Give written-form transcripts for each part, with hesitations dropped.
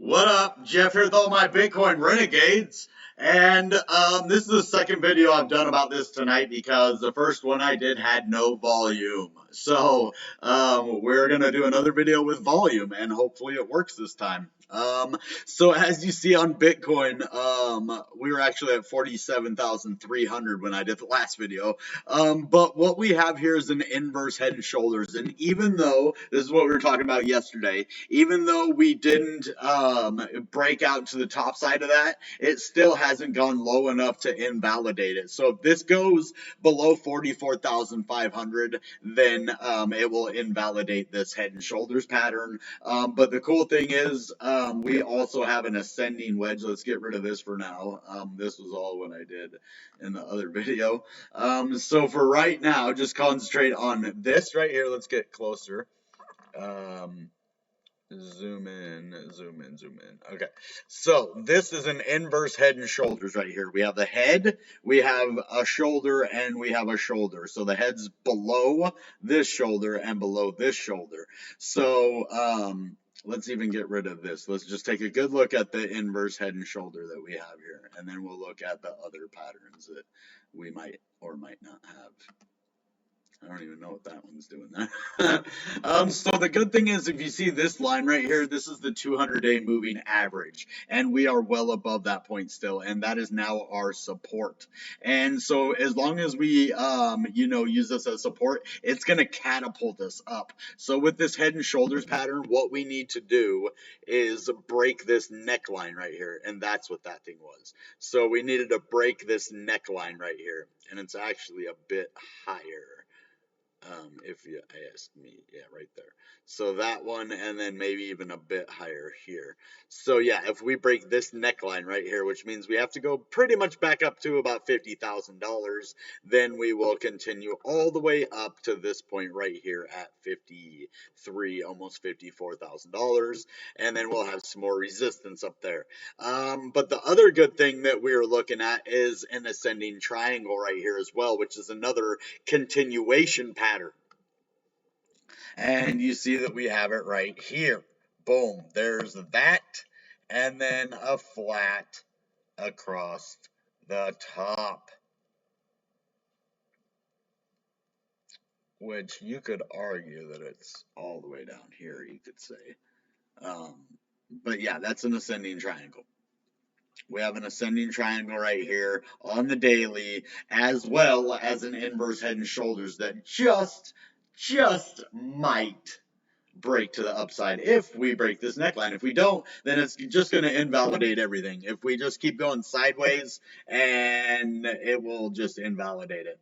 What up, Jeff here with all my Bitcoin Renegades. And this is the second video I've done about this tonight because the first one I did had no volume. So we're going to do another video with volume and hopefully it works this time. So as you see on Bitcoin, we were actually at 47,300 when I did the last video. But what we have here is an inverse head and shoulders. And even though, this is what we were talking about yesterday, even though we didn't break out to the top side of that, it still hasn't gone low enough to invalidate it. So if this goes below 44,500, then it will invalidate this head and shoulders pattern. But the cool thing is we also have an ascending wedge. Let's get rid of this for now. This was all what I did in the other video. So for right now, just concentrate on this right here. Let's get closer. Zoom in, zoom in, zoom in. Okay, so this is an inverse head and shoulders right here. We have the head, we have a shoulder, and we have a shoulder. So the head's below this shoulder and below this shoulder. So let's even get rid of this. Let's just take a good look at the inverse head and shoulder that we have here, and then we'll look at the other patterns that we might or might not have. I don't even know what that one's doing there. So the good thing is, if you see this line right here, this is the 200-day moving average, and we are well above that point still, and that is now our support. And so as long as we, use this as support, it's going to catapult us up. So with this head and shoulders pattern, what we need to do is break this neckline right here, and that's what that thing was. So we needed to break this neckline right here, and it's actually a bit higher. If you ask me, yeah, right there. So that one, and then maybe even a bit higher here. So yeah, if we break this neckline right here, which means we have to go pretty much back up to about $50,000, then we will continue all the way up to this point right here at 53, almost $54,000, and then we'll have some more resistance up there. But the other good thing that we're looking at is an ascending triangle right here as well, which is another continuation pattern. And you see that we have it right here. Boom, there's that, and then a flat across the top, which you could argue that it's all the way down here, you could say. But yeah, that's an ascending triangle. We have an ascending triangle right here on the daily, as well as an inverse head and shoulders that just might break to the upside if we break this neckline. If we don't, then it's just going to invalidate everything. If we just keep going sideways, and it will just invalidate it,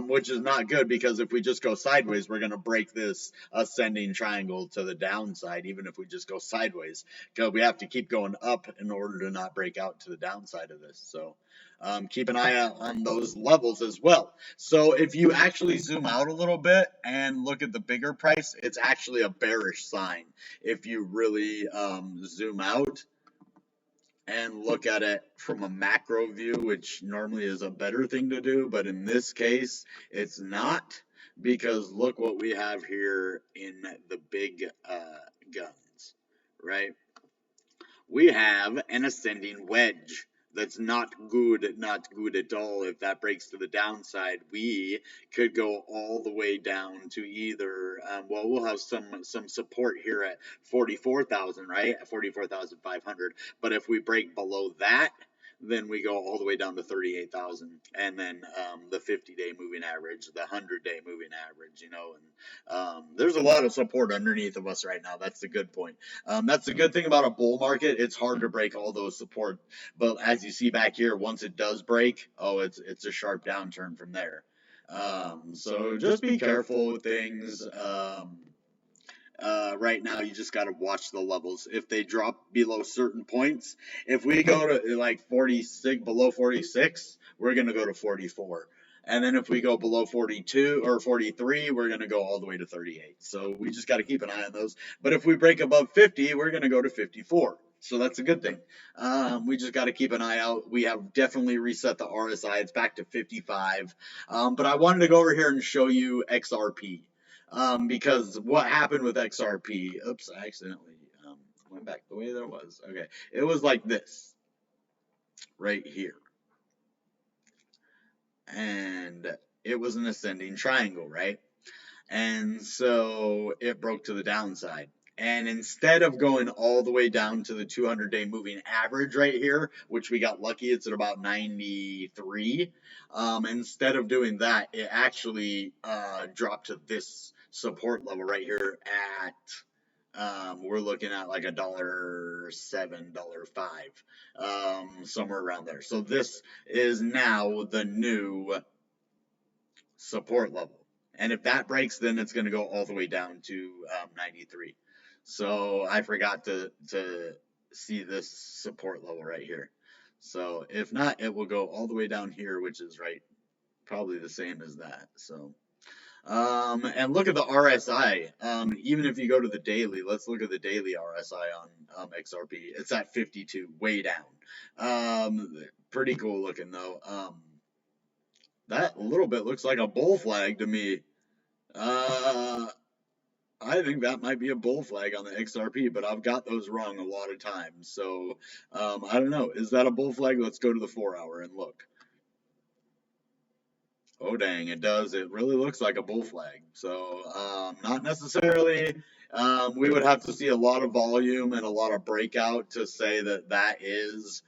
which is not good, because if we just go sideways, we're going to break this ascending triangle to the downside, even if we just go sideways, because we have to keep going up in order to not break out to the downside of this. So keep an eye out on those levels as well. So if you actually zoom out a little bit and look at the bigger price, it's actually a bearish sign. If you really zoom out and look at it from a macro view, which normally is a better thing to do, but in this case, it's not, because look what we have here in the big guns, right? We have an ascending wedge. That's not good at all. If that breaks to the downside, we could go all the way down to either, well, we'll have some support here at 44,000, right? At 44,500. But if we break below that, then we go all the way down to 38,000, and then the 50-day moving average, the 100-day moving average, and there's a lot of support underneath of us right now. That's the good point. That's the good thing about a bull market. It's hard to break all those support, but as you see back here, once it does break, it's a sharp downturn from there. So just be careful with things. Right now, you just got to watch the levels. If they drop below certain points, if we go to like 46, below 46, we're going to go to 44. And then if we go below 42 or 43, we're going to go all the way to 38. So we just got to keep an eye on those. But if we break above 50, we're going to go to 54. So that's a good thing. We just got to keep an eye out. We have definitely reset the RSI. It's back to 55. But I wanted to go over here and show you XRP. Because what happened with XRP, oops, I accidentally it back the way that it was. Okay. It was like this right here. And it was an ascending triangle, right? And so it broke to the downside. And instead of going all the way down to the 200-day moving average right here, which we got lucky, it's at about 93. Instead of doing that, it actually dropped to this support level right here at we're looking at like $1.07, $1.05, somewhere around there. So this is now the new support level. And if that breaks, then it's going to go all the way down to 93. So I forgot to see this support level right here. So if not, it will go all the way down here, which is right, probably the same as that. So, and look at the RSI. Even if you go to the daily, let's look at the daily RSI on XRP. It's at 52, way down. Pretty cool looking though. That a little bit looks like a bull flag to me. I think that might be a bull flag on the XRP, but I've got those wrong a lot of times. So I don't know. Is that a bull flag? Let's go to the 4-hour and look. Oh dang, it does. It really looks like a bull flag. So not necessarily. We would have to see a lot of volume and a lot of breakout to say that that is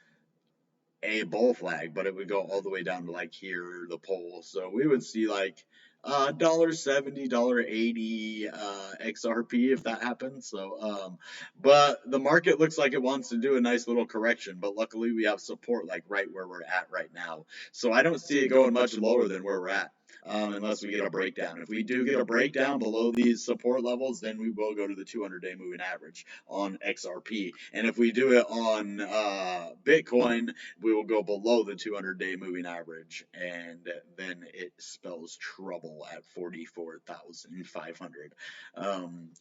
a bull flag, but it would go all the way down to like here, the pole. So we would see like $1.70, $1.80 XRP if that happens. So, but the market looks like it wants to do a nice little correction, but luckily we have support like right where we're at right now. So I don't see it going much lower than where we're at. Unless we get a breakdown. If we do get a breakdown below these support levels, then we will go to the 200-day moving average on XRP. And if we do it on Bitcoin, we will go below the 200-day moving average, and then it spells trouble at 44,500.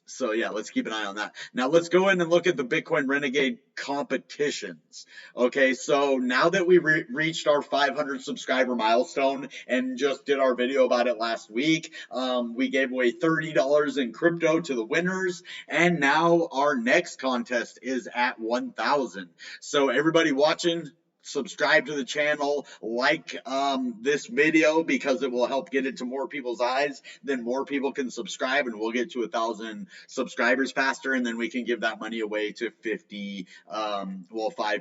So yeah, let's keep an eye on that. Now let's go in and look at the Bitcoin Renegade competitions. Okay, so now that we reached our 500 subscriber milestone and just did our video about it last week, we gave away $30 in crypto to the winners, and now our next contest is at 1,000. So everybody watching, subscribe to the channel, like this video, because it will help get it to more people's eyes. Then more people can subscribe and we'll get to 1,000 subscribers faster, and then we can give that money away to 5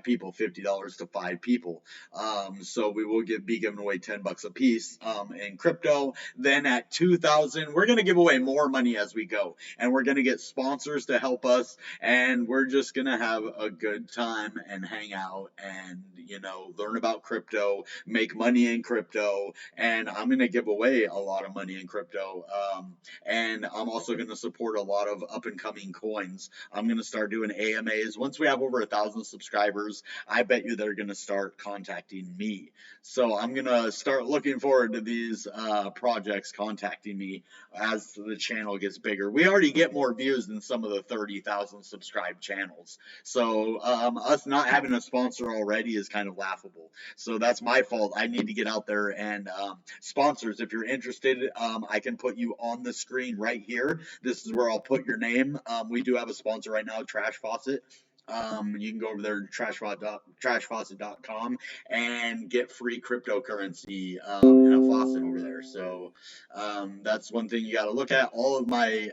people, $50 to 5 people. So we will be giving away $10 a piece in crypto. Then at 2,000, we're going to give away more money as we go, and we're going to get sponsors to help us, and we're just going to have a good time and hang out and learn about crypto, make money in crypto, and I'm going to give away a lot of money in crypto. And I'm also going to support a lot of up and coming coins. I'm going to start doing AMAs. Once we have over 1,000 subscribers, I bet you they're going to start contacting me. So I'm going to start looking forward to these projects contacting me as the channel gets bigger. We already get more views than some of the 30,000 subscribed channels. So us not having a sponsor already is kind of laughable. So that's my fault. I need to get out there and sponsors, if you're interested, I can put you on the screen right here. This is where I'll put your name. We do have a sponsor right now, Trash Faucet. You can go over there to trashfaucet.com and get free cryptocurrency in a faucet over there. So that's one thing you got to look at. All of my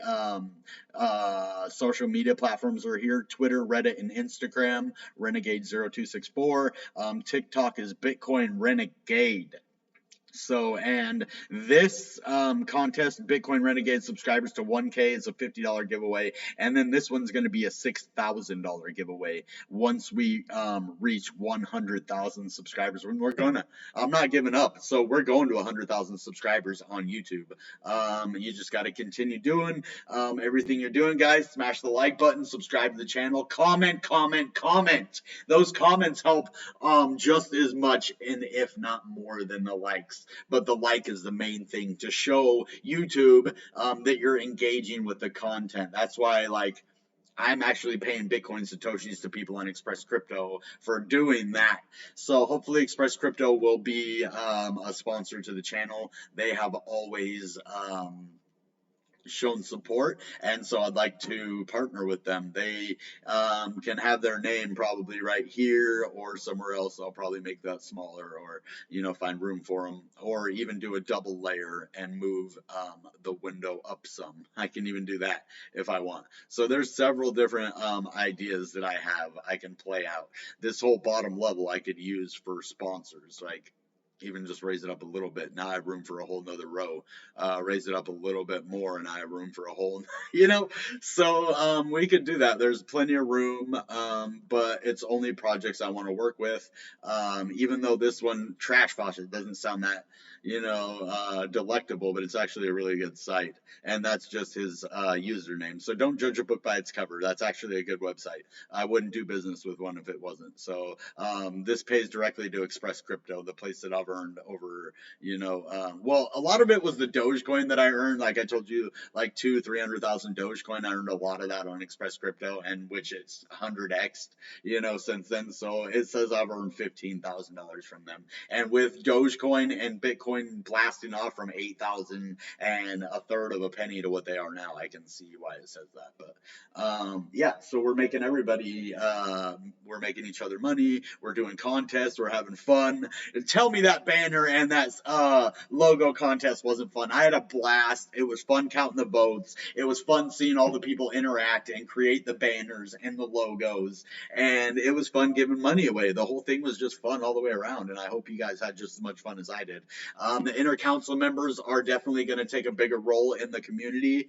social media platforms are here: Twitter, Reddit, and Instagram. Renegade0264. TikTok is Bitcoin Renegade. So, and this contest, Bitcoin Renegade subscribers to 1K, is a $50 giveaway, and then this one's going to be a $6,000 giveaway once we reach 100,000 subscribers. I'm not giving up, so we're going to 100,000 subscribers on YouTube. You just got to continue doing everything you're doing, guys. Smash the like button, subscribe to the channel, comment. Those comments help just as much, and if not more than the likes. But the like is the main thing to show YouTube that you're engaging with the content. That's why, I'm actually paying Bitcoin Satoshis to people on Express Crypto for doing that. So hopefully Express Crypto will be a sponsor to the channel. They have always shown support, and so I'd like to partner with them. They can have their name probably right here or somewhere else. I'll probably make that smaller, or find room for them, or even do a double layer and move the window up some. I can even do that if I want. So there's several different ideas that I have I can play out. This whole bottom level I could use for sponsors, like even just raise it up a little bit. Now I have room for a whole nother row. Raise it up a little bit more, and I have room for a whole, you know. So we could do that. There's plenty of room, but it's only projects I want to work with. Even though this one, Trash Faucet, doesn't sound that delectable, but it's actually a really good site, and that's just his username. So don't judge a book by its cover. That's actually a good website. I wouldn't do business with one if it wasn't. So this pays directly to Express Crypto, the place that I've earned over, well, a lot of it was the Dogecoin that I earned. Like I told you, like 300,000 Dogecoin. I earned a lot of that on Express Crypto, and which it's 100x, since then. So it says I've earned $15,000 from them. And with Dogecoin and Bitcoin blasting off from 8,000 and a third of a penny to what they are now, I can see why it says that. But yeah, so we're making everybody, we're making each other money. We're doing contests. We're having fun. Tell me that banner and that logo contest wasn't fun. I had a blast. It was fun counting the votes. It was fun seeing all the people interact and create the banners and the logos. And it was fun giving money away. The whole thing was just fun all the way around. And I hope you guys had just as much fun as I did. The inner council members are definitely going to take a bigger role in the community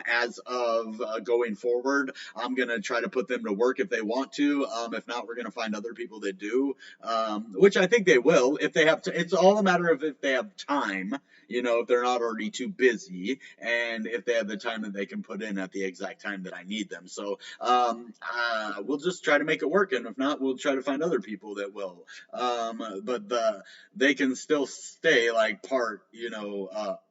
as of going forward. I'm going to try to put them to work if they want to. If not, we're going to find other people that do, which I think they will. If they have to, it's all a matter of if they have time, if they're not already too busy, and if they have the time that they can put in at the exact time that I need them. So we'll just try to make it work, and if not, we'll try to find other people that will. But they can still stay like part,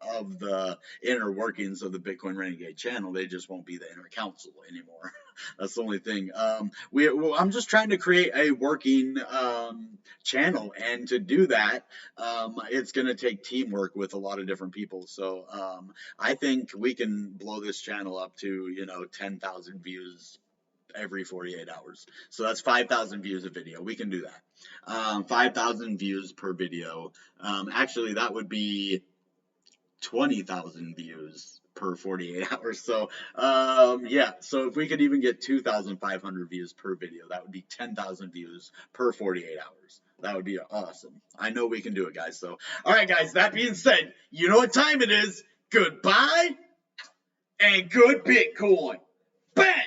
of the inner workings of the Bitcoin Renegade channel. They just won't be the inner council anymore. That's the only thing. I'm just trying to create a working channel, and to do that, it's going to take teamwork with a lot of different people. So I think we can blow this channel up to 10,000 views every 48 hours. So that's 5,000 views a video. We can do that. 5,000 views per video. Actually, that would be 20,000 views per 48 hours. So yeah, so if we could even get 2,500 views per video, that would be 10,000 views per 48 hours. That would be awesome. I know we can do it, guys. So all right, guys, that being said, you know what time it is. Goodbye and good Bitcoin. Bang!